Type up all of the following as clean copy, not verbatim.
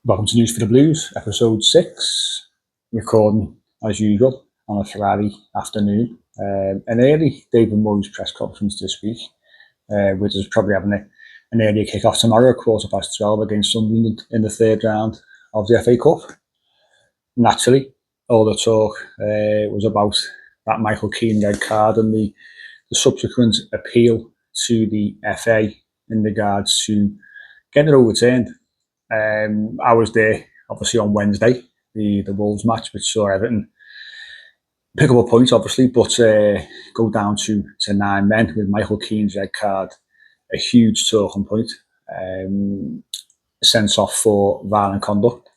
Welcome to News for the Blues, episode 6, recording as usual on a Friday afternoon. An early David Moyes press conference this week, which is probably having an earlier kick-off tomorrow, 12:15 against Sunderland in the third round of the FA Cup. Naturally, all the talk was about that Michael Keane red card and the subsequent appeal to the FA in regards to getting it overturned. I was there, obviously, on Wednesday, the Wolves match, which saw Everton pick up a point, obviously, but go down to 9 men with Michael Keane's red card, a huge talking point. Sent off for violent conduct,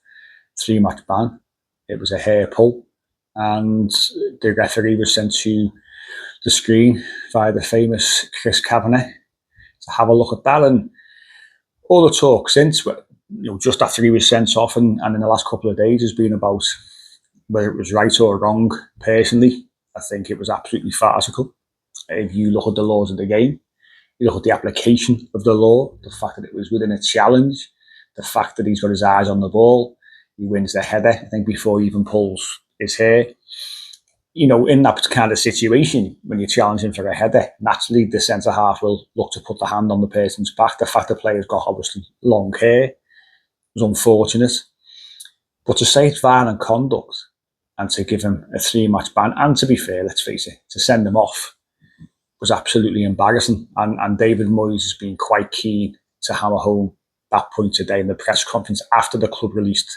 3-match ban. It was a hair pull, and the referee was sent to the screen via the famous Chris Kavanagh to have a look at that. And all the talk since, just after he was sent off and in the last couple of days, has been about whether it was right or wrong. Personally, I think it was absolutely farcical. If you look at the laws of the game, you look at the application of the law, the fact that it was within a challenge, the fact that he's got his eyes on the ball, he wins the header, I think, before he even pulls his hair. In that kind of situation, when you're challenging for a header, naturally the centre-half will look to put the hand on the person's back. The fact the player's got, obviously, long hair was unfortunate. But to say it's violent conduct and to give him a 3-match ban, and to be fair, let's face it, to send him off was absolutely embarrassing. And David Moyes has been quite keen to hammer home that point today in the press conference after the club released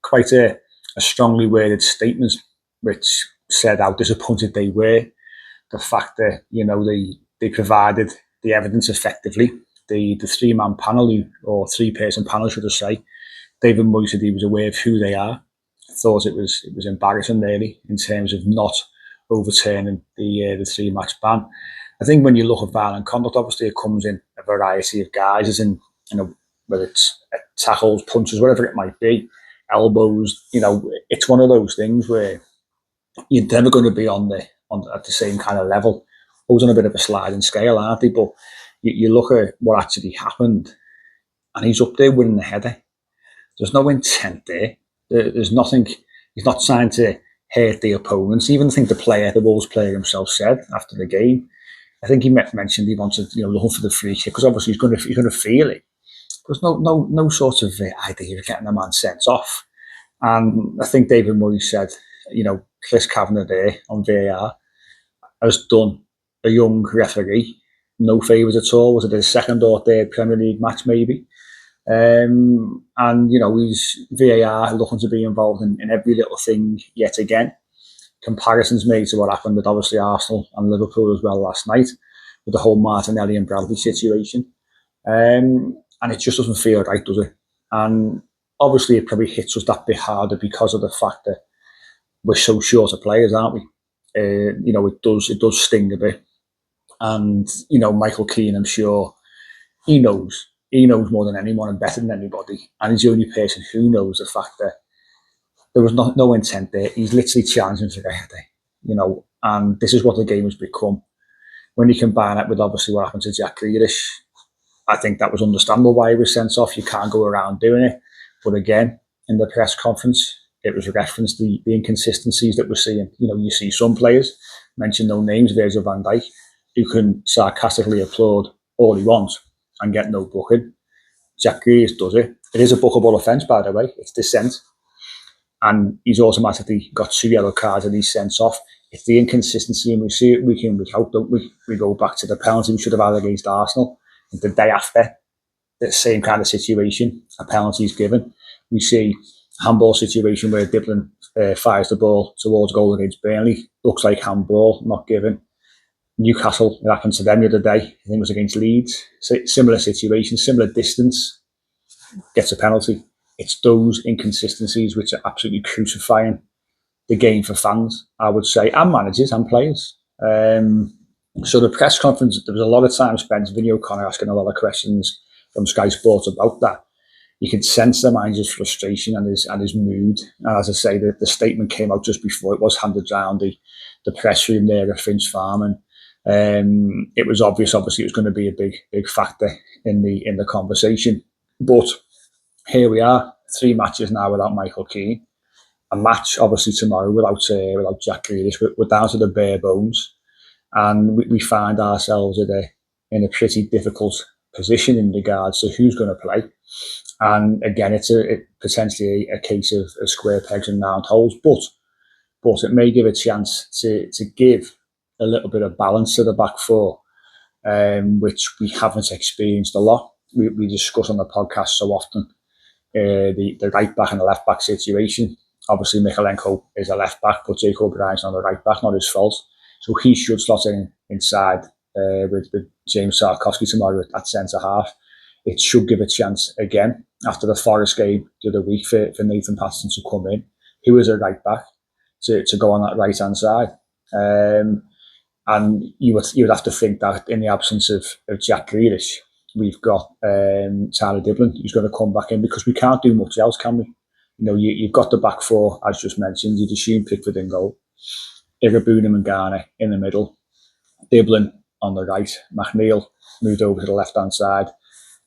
quite a strongly worded statement, which said how disappointed they were. The fact that, they provided the evidence effectively. The 3-man panel, or 3-person panel, should I say, David Moyes said he was aware of who they are. Thought it was embarrassing, really, in terms of not overturning the 3-match ban. I think when you look at violent conduct, obviously it comes in a variety of guises, and whether it's tackles, punches, whatever it might be, elbows. It's one of those things where you're never going to be at the same kind of level. Always on a bit of a sliding scale, aren't they? But you look at what actually happened, and he's up there winning the header. There's no intent there. There's nothing. He's not trying to hurt the opponents. Even I think the Wolves player himself said after the game, I think he mentioned he wanted, looking for the free kick, because obviously he's going to feel it. There's no sort of idea of getting a man sent off. And I think David Moyes said, Chris Kavanagh there on VAR has done a young referee no favours at all. Was it his second or third Premier League match, maybe? And he's VAR looking to be involved in every little thing yet again. Comparisons made to what happened with, obviously, Arsenal and Liverpool as well last night with the whole Martinelli and Bradley situation. And it just doesn't feel right, does it? And obviously it probably hits us that bit harder because of the fact that we're so short of players, aren't we? It does sting a bit. And, Michael Keane, I'm sure, he knows more than anyone and better than anybody. And he's the only person who knows the fact that there was no intent there. He's literally challenging for a header, and this is what the game has become. When you combine it with, obviously, what happened to Jack Grealish, I think that was understandable why he was sent off. You can't go around doing it. But again, in the press conference, it was referenced the inconsistencies that we're seeing. You see some players, mention no names, Virgil van Dijk, who can sarcastically applaud all he wants and get no booking. Jack Grealish does it. It is a bookable offence, by the way. It's dissent. And he's automatically got 2 yellow cards and he's sent off. It's the inconsistency, and we see it week in, week out, don't we? We go back to the penalty we should have had against Arsenal. And the day after, the same kind of situation, a penalty is given. We see a handball situation where Diblin fires the ball towards goal against Burnley. Looks like handball, not given. Newcastle, it happened to them the other day. I think it was against Leeds. Similar situation, similar distance, gets a penalty. It's those inconsistencies which are absolutely crucifying the game for fans, I would say, and managers and players. So the press conference, there was a lot of time spent, Vinny O'Connor asking a lot of questions from Sky Sports about that. You could sense the manager's frustration and his mood. And as I say, the statement came out just before it was handed down the press room there at Finch Farm, and it was obvious. Obviously, it was going to be a big factor in the conversation. But here we are. 3 matches now without Michael Keane. A match, obviously, tomorrow without Jack Grealish. We're down to the bare bones. And we find ourselves in a pretty difficult position in regards to who's going to play. And again, it's potentially a case of square pegs and round holes, but it may give a chance to give a little bit of balance to the back four, which we haven't experienced a lot. We discuss on the podcast so often the right back and the left back situation. Obviously, Mykolenko is a left back, but Jacob O'Brien's on the right back, not his fault. So he should slot inside with James Tarkowski tomorrow at centre half. It should give a chance again after the Forest game the other week for Nathan Patterson to come in, who is a right back, to go on that right hand side. And you would have to think that in the absence of Jack Grealish, we've got Tyler Dibblin who's going to come back in, because we can't do much else, can we? You know, you've got the back four, as just mentioned. You'd assume Pickford in goal, Irabuna and Garner in the middle, Dibblin on the right, McNeil moved over to the left hand side,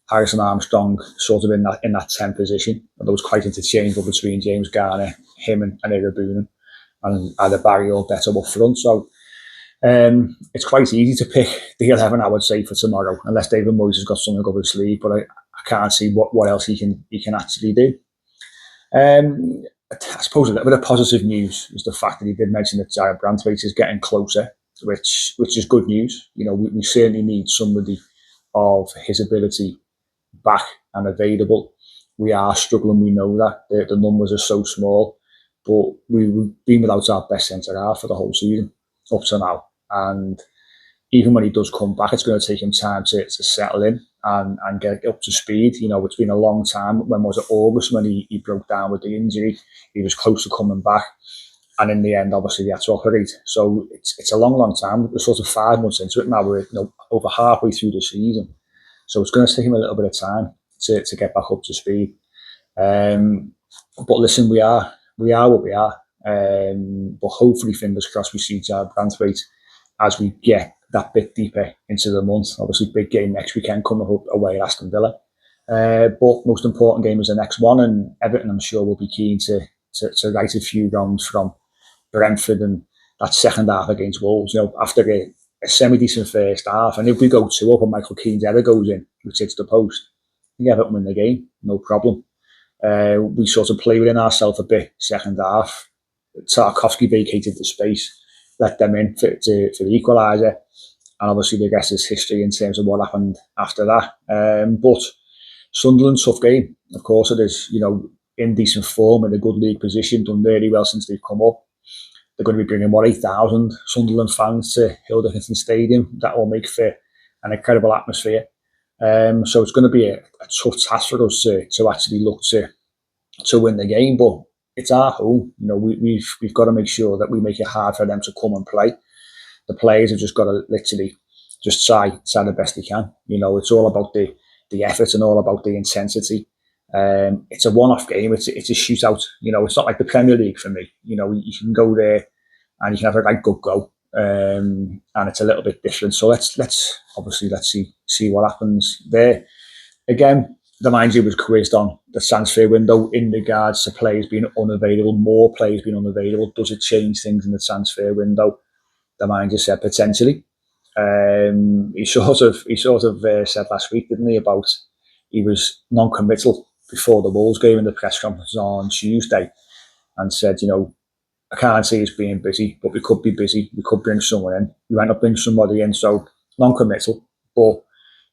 Harrison Armstrong sort of in that 10 position, although it's quite interchangeable between James Garner, him and Irabuna, and either Barry or Beto up front. So it's quite easy to pick the 11, I would say, for tomorrow, unless David Moyes has got something up his sleeve. But I can't see what else he can actually do. I suppose a little bit of positive news is the fact that he did mention that Jarrad Branthwaite is getting closer, which is good news. You know, we certainly need somebody of his ability back and available. We are struggling, we know that. The numbers are so small, but we've been without our best centre half for the whole season up to now. And even when he does come back, it's going to take him time to settle in and get up to speed. You know, it's been a long time. When was it? August, when he broke down with the injury. He was close to coming back. And in the end, obviously, he had to operate. So it's a long time. We're sort of 5 months into it now. We're over halfway through the season. So it's going to take him a little bit of time to get back up to speed. But listen, we are what we are. But hopefully, fingers crossed, we see Jarrad Branthwaite as we get that bit deeper into the month. Obviously, big game next weekend coming up away at Aston Villa. But most important game is the next one, and Everton, I'm sure, will be keen to right a few wrongs from Brentford and that second half against Wolves. You know, after a semi-decent first half, and if we go 2 up and Michael Keane's ever goes in, which hits the post, I think Everton win the game, no problem. We sort of play within ourselves a bit second half. Tarkowski vacated the space, let them in for the equaliser, and obviously the rest is history in terms of what happened after that. But Sunderland, tough game, of course it is. You know, in decent form, in a good league position, done really well since they've come up. They're going to be bringing 8,000 Sunderland fans to Hilderton Stadium. That will make for an incredible atmosphere. So it's going to be a tough task for us to actually look to win the game, but it's our home. You know, we've got to make sure that we make it hard for them to come and play. The players have just got to literally just try the best they can. You know, it's all about the effort and all about the intensity. It's a one-off game. It's a shootout. You know, it's not like the Premier League for me. You know, you can go there and you can have a right good go, and it's a little bit different. So let's see what happens there. Again, the manager was quizzed on the transfer window in regards to players being unavailable, more players being unavailable. Does it change things in the transfer window? The manager said potentially. He sort of said last week, didn't he, about he was non-committal before the Wolves game in the press conference on Tuesday, and said, you know, I can't see us being busy, but we could be busy. We could bring someone in. We might not bring somebody in, so non-committal, but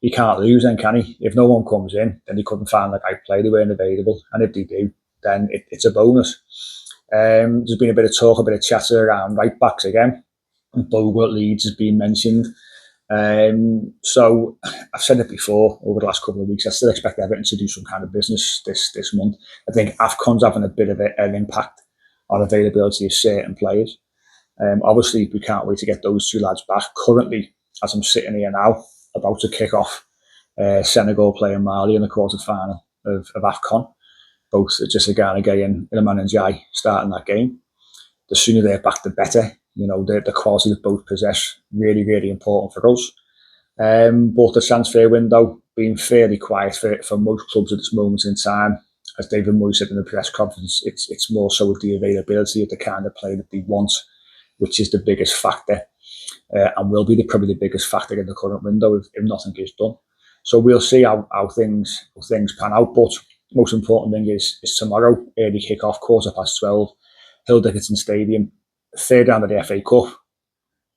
he can't lose then, can he? If no one comes in, then he couldn't find the right player. They weren't available. And if they do, then it's a bonus. There's been a bit of talk, a bit of chatter around right backs again. Bogle at Leeds has been mentioned. So I've said it before over the last couple of weeks. I still expect Everton to do some kind of business this month. I think AFCON's having a bit of an impact on availability of certain players. Obviously, we can't wait to get those 2 lads back. Currently, as I'm sitting here now, about to kick off Senegal playing Mali in the quarter-final of AFCON. Both Jessica Garnagay and Iliman Ndiaye starting that game. The sooner they're back, the better. You know, the quality that both possess, really, really important for us. But the transfer window being fairly quiet for most clubs at this moment in time. as David Moyes said in the press conference, it's more so with the availability of the kind of player that they want, which is the biggest factor, and will be probably the biggest factor in the current window if nothing is done. So we'll see how things pan out. But most important thing is tomorrow, early kick-off, 12:15, Hill Dickinson Stadium, third round of the FA Cup.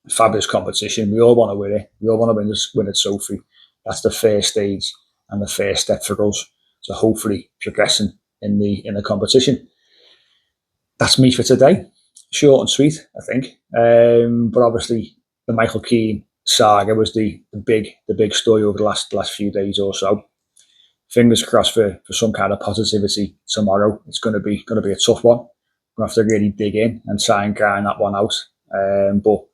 Fabulous competition. We all want to win it. We all want to win a trophy. That's the first stage and the first step for us. So hopefully progressing in the competition. That's me for today. Short and sweet, I think. But obviously the Michael Keane saga was the big story over the last few days or so. Fingers crossed for some kind of positivity tomorrow. It's going to be a tough one. We're going to have to really dig in and try and grind that one out. But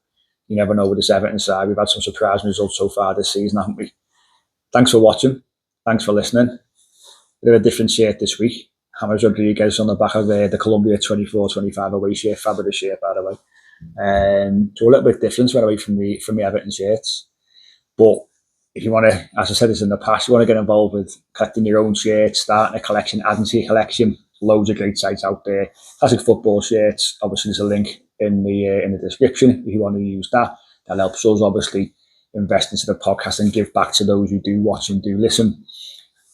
you never know with this Everton side. We've had some surprising results so far this season, haven't we? Thanks for watching. Thanks for listening. Bit of a different shirt this week. James Rodriguez on the back of the Colombia 24-25 away shirt. Fabulous shirt, by the way. So a little bit different, went away from the Everton shirts. But if you want to, as I said this in the past, you want to get involved with collecting your own shirts, starting a collection, adding to your collection. Loads of great sites out there. Classic football shirts. Obviously, there's a link in the description if you want to use that. That helps us obviously invest into the podcast and give back to those who do watch and do listen.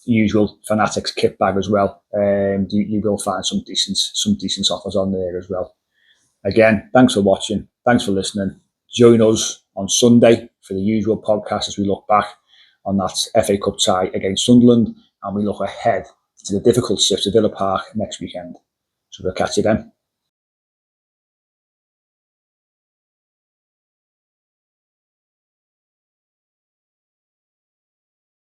Usual Fanatics kit bag as well. You will find some decent offers on there as well. Again, thanks for watching. Thanks for listening. Join us on Sunday for the usual podcast as we look back on that FA Cup tie against Sunderland, and we look ahead to the difficult shift to Villa Park next weekend. So we'll catch you then.